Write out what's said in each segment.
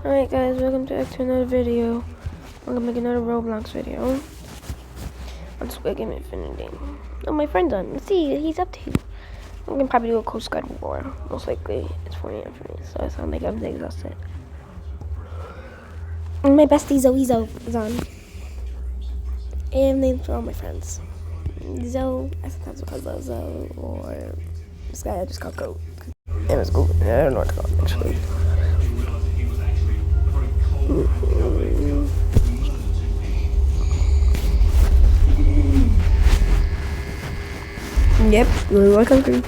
Alright guys, welcome back to another video. I'm gonna make another Roblox video on Squid Game Infinity. Oh, my friend's on. Let's see what he's up to. I'm gonna probably do a Coast Guard war. Most likely, it's 4 a.m. for me, so I sound like I'm exhausted. And my bestie Zoe is on. And names for all my friends. Zoe, I sometimes call Zoe, or this guy I just call Goat. And it's Google. I don't know what to call him actually. Yep, really like country.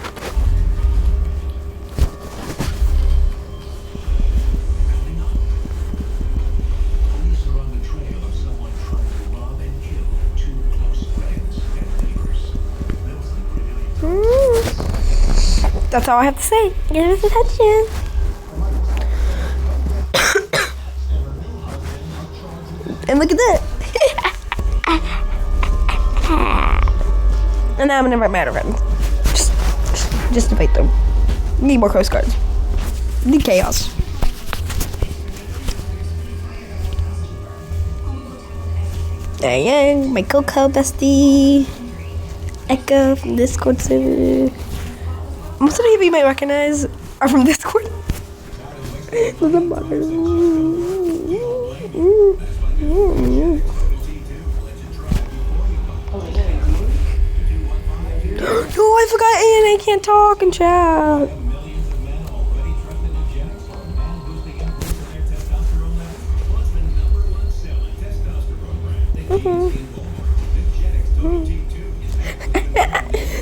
That's all I have to say. Get his attention. And look at that. And now I'm gonna invite my other friends. Just to fight them. Need more Coast Guards. Need chaos. There I am, my Coco bestie. Echo from Discord server. Most of you might recognize are from Discord. Oh, I forgot Ian, I can't talk and chat.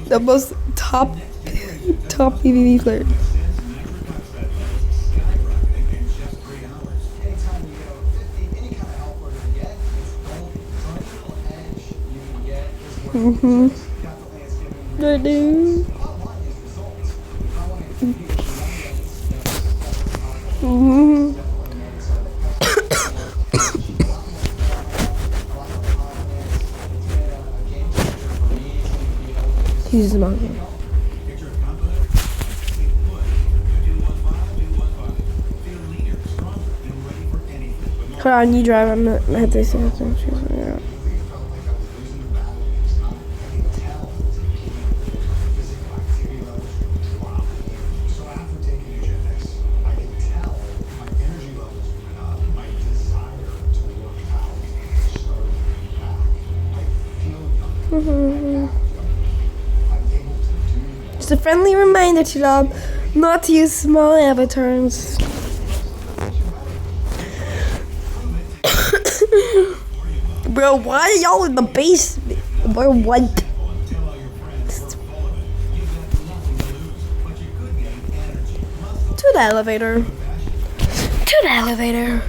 The most top PvP player. Good dude. He's the monkey. Hold on, you drive. I'm not. I have to say something. Yeah. Just a friendly reminder to y'all not to use small avatars. Bro, why are y'all in the basement? We're what? To the elevator. To the elevator.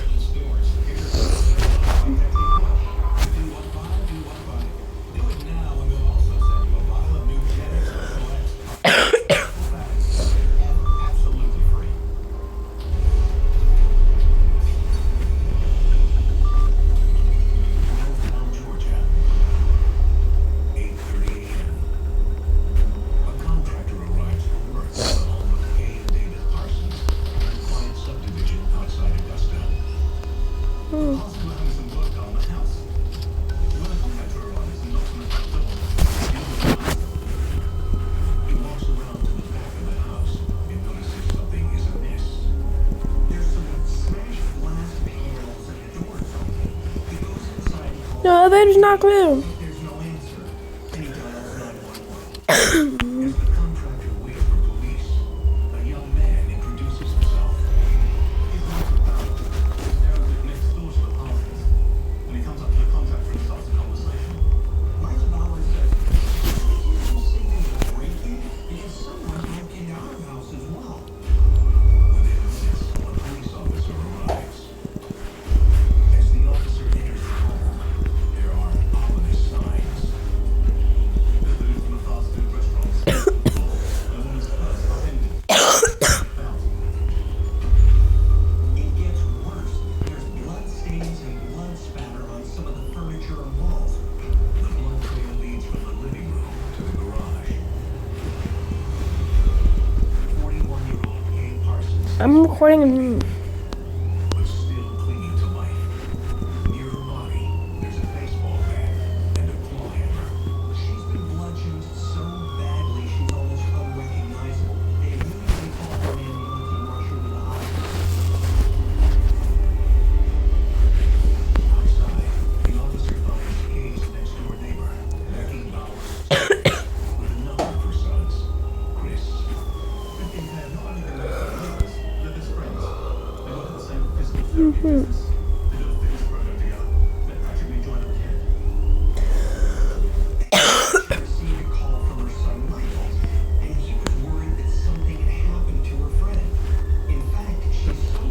The elevator's not clear. I'm recording. Mm-hmm.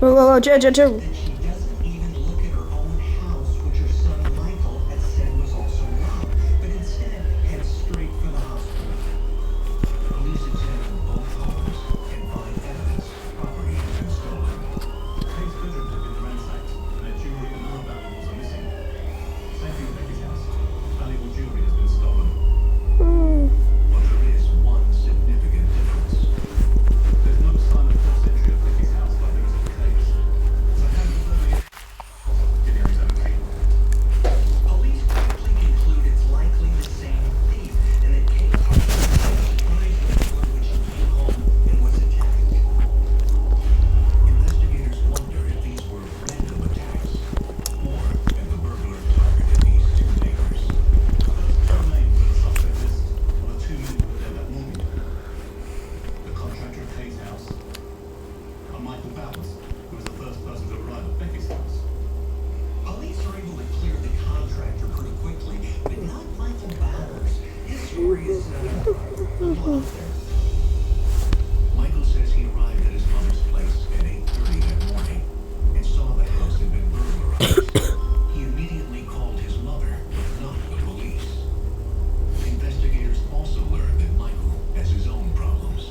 Whoa, chill. Michael says he arrived at his mother's place at 8:30 that morning and saw the house had been burglarized. He immediately called his mother, but not the police. Investigators also learned that Michael has his own problems.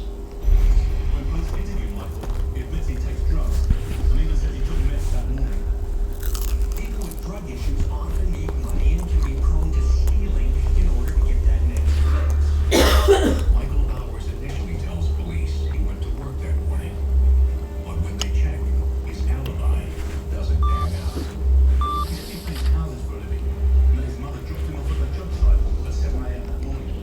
When police interviewed Michael, he admits he takes drugs and even says he took meth that morning. People with drug issues often need money and can be prone to stealing in order to get that next fix. Michael Bowers initially tells police he went to work that morning, but when they check, his alibi doesn't pan out. He said he plays houses for a living, and that his mother dropped him off at the job site at 7 a.m. that morning.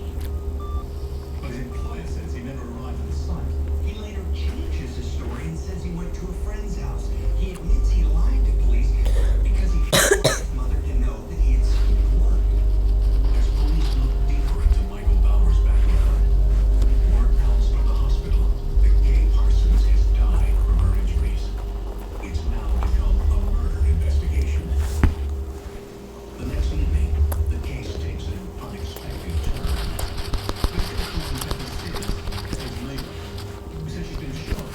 But his employer says he never arrived at the site. He later changes his story and says he went to a friend's house. He admits he lied to police because he didn't want his mother to know that he had skipped work. As police look deeper into Michael Bowers' backyard, word comes from the hospital that Kay Parsons has died from her injuries. It's now become a murder investigation. The next evening, the case takes an unexpected turn. This includes Becky Sims, Kay's neighbor, who said she's been shot.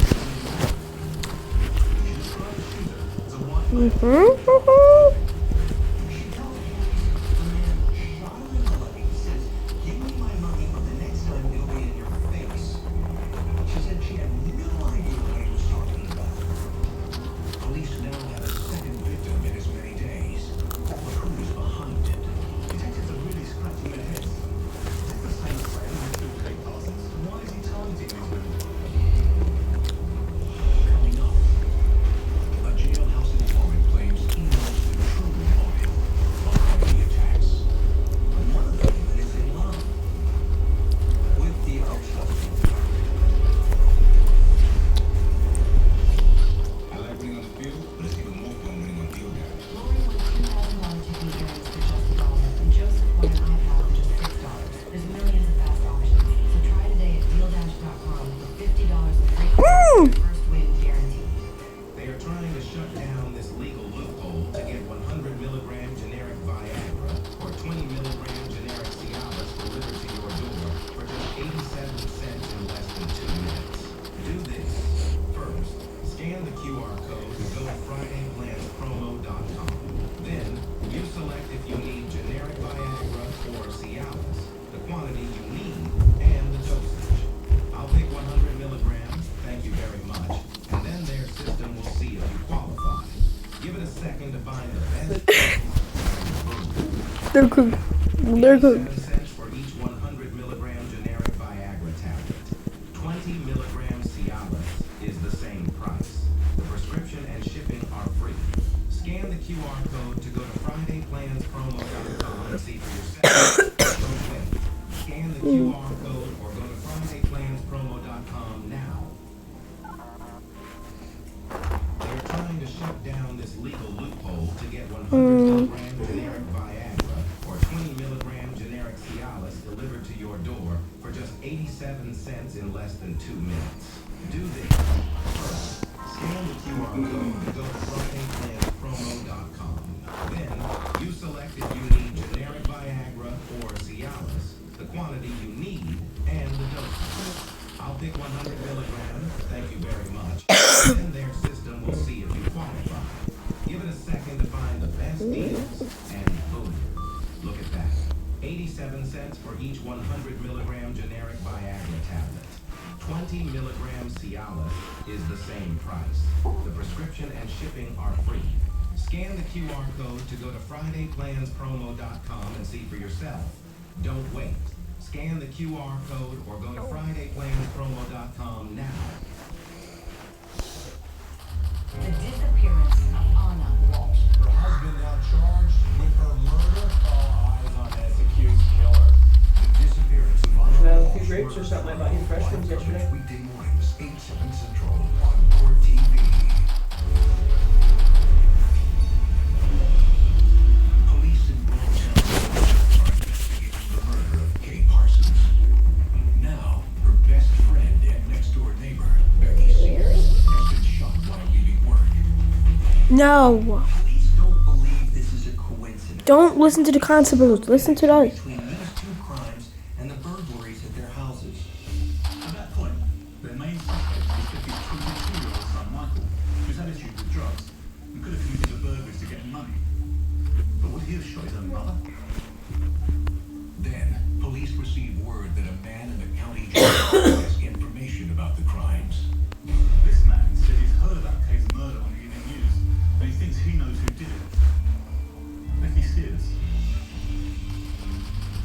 She described the shooter as a white man. She tells police the man shot her in the leg. He says, "Give me my money, or the next time it'll be in your face." She said she had no idea what he was talking about. Police now have a second victim in as many days. But who's behind it? Detectives are really scratching their heads. Is it the same friend who killed Kay Parsons? Why is he targeting these women? Coming up, a jailhouse informant claims he knows the true motive behind the attacks. And one of the women is in love with the ex-husband. I like winning on the field, but it's even more fun winning on field guys. Lori won $2,000 ticket games for just $1, and Joseph won an iPad for just $6. There's millions of fast options, so try today at DealDash.com for $50 of free cards. First win guaranteed. They are trying to shut down this legal loophole to get 100 milligram generic Viagra or 20 milligram generic Cialis delivered to your door for just 87 cents in less than 2 minutes. Do this. First, scan the QR code to go to FridayPlansPromo.com. Then, you select if you need generic Viagra or Cialis, the quantity you need, and the dosage. I'll pick 100 milligrams, thank you very much, and then their system will see if you qualify. Give it a second to find the best. They're cooked. They're cooked. 87 cents for each 100 milligram generic Viagra tablet. 20 milligrams Cialis is the same price. The prescription and shipping are free. Scan the QR code to go to FridayPlansPromo.com and see for yourself. Don't wait. Scan the QR code or go to FridayPlansPromo.com now. They're trying to shut down this legal loophole to get 100 milligram generic Viagra or 20 milligram generic Cialis delivered to your door for just 87 cents in less than 2 minutes. Do this. First, scan the QR code to go to each 100 milligram generic Viagra tablet. 20 milligrams Cialis is the same price. The prescription and shipping are free. Scan the QR code to go to FridayPlansPromo.com and see for yourself. Don't wait. Scan the QR code or go to FridayPlansPromo.com now. The disappearance of Anna Walsh. Her husband now charged with her murder. All eyes on this accused killer. The disappearance of Anna Well, a Walsh. few grapes or something like that in fresh ones yesterday. Weekday mornings, 8/7 Central on Court TV. Police in Bronxtown are investigating the murder of Kay Parsons. Now, her best friend and next-door neighbor, Becky Sears, has been shot while leaving work. No. Police don't believe this is a coincidence. Don't listen to the constables. Listen to us. Between these two crimes and the burglaries at their houses. At that point, their main suspect was Becky's 22-year-old son, Michael, who's had issues with drugs and could have used the burglars to get money. But would he have shot his own mother? Then, police received word that a man in the county jail has information about the crimes. This man said he's heard about Kay's murder on the evening news, and he thinks he knows who did it. Becky Sears.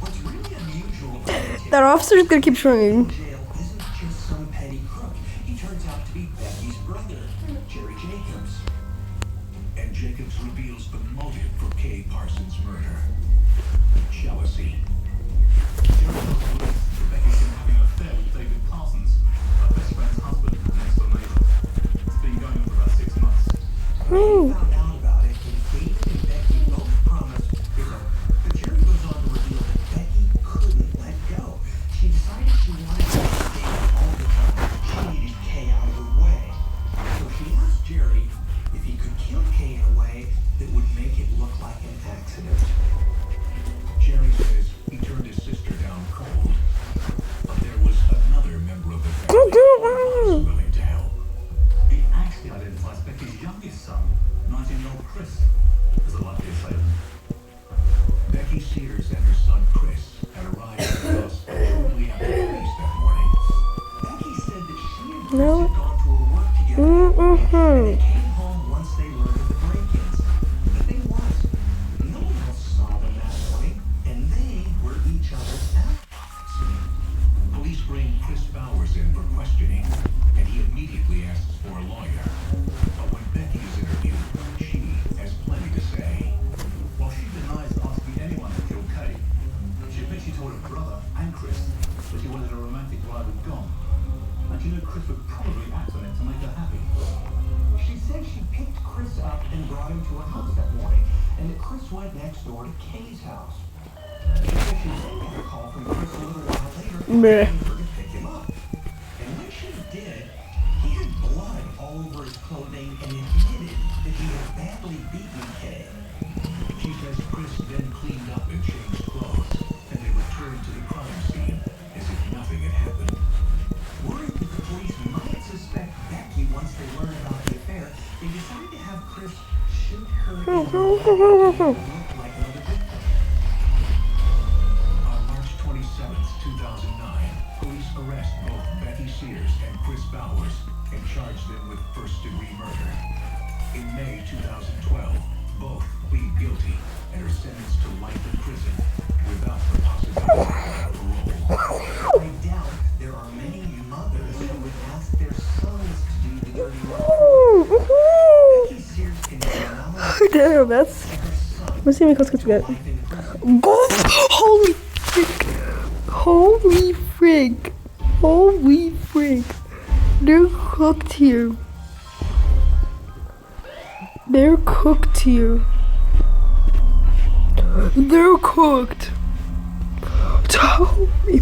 What's really unusual about That officer's gonna keep showing. jail isn't just some petty crook. He turns out to be Becky's brother, Jerry Jacobs. And Jacobs reveals the motive for Kay Parsons' murder. Jealousy. Jerry told police that Becky's been having an affair with David Parsons, her best friend's husband and next-door neighbor. It's been going on for about 6 months. When he found out about it, and David and Becky both promised, but Jerry goes on to reveal that Becky couldn't let go. She decided she wanted to see David all the time. She needed Kay out of her way. So she asked Jerry if he could kill Kay in a way that would make it look like an accident. Jerry says he turned his sister down cold. But there was another member of the family who was willing to help. He actually identifies Becky's youngest son, 19-year-old Chris, as a likely assailant. Becky Sears and her son Chris had arrived at the house shortly after police that morning. Becky said that she and Chris No. had gone to her work together. And they came home once they learned of the break-ins. The thing was, no one else saw them that morning, and they were each other's allies. Police bring Chris Bowers in for questioning, and he immediately asks for a lawyer. But when Becky is interviewed, she has plenty to say. While she denies asking anyone to kill Kay, she admits she told her brother and Chris that she wanted a romantic ride with Gone. And she knew Chris would probably act on it to make her happy. She said she picked Chris up and brought him to her house that morning, and that Chris went next door to Kay's house. She said she then got a call from Chris a little while later Meh. asking her to pick him up. And when she did, he had blood all over his clothing and admitted that he had badly beaten Kay. She says Chris then cleaned up and changed clothes, and they returned to the crime scene as if nothing had happened. Worried that the police might suspect Becky once they learned about the affair, they decided to have Chris shoot her in the leg to look like another victim. On March 27th, 2009, police arrest both Becky Sears and Chris Bowers and charge them with first-degree murder. In May 2012, both plead guilty and are sentenced to life in prison without the possibility of parole. I doubt there are many mothers who would ask their sons to do the dirty work. Becky Sears can nominate Damn, that's. her son Let's see how many close we got. life in prison. Holy frick! Holy frick! Holy frick! They're cooked here. They're cooked here. They're cooked. Holy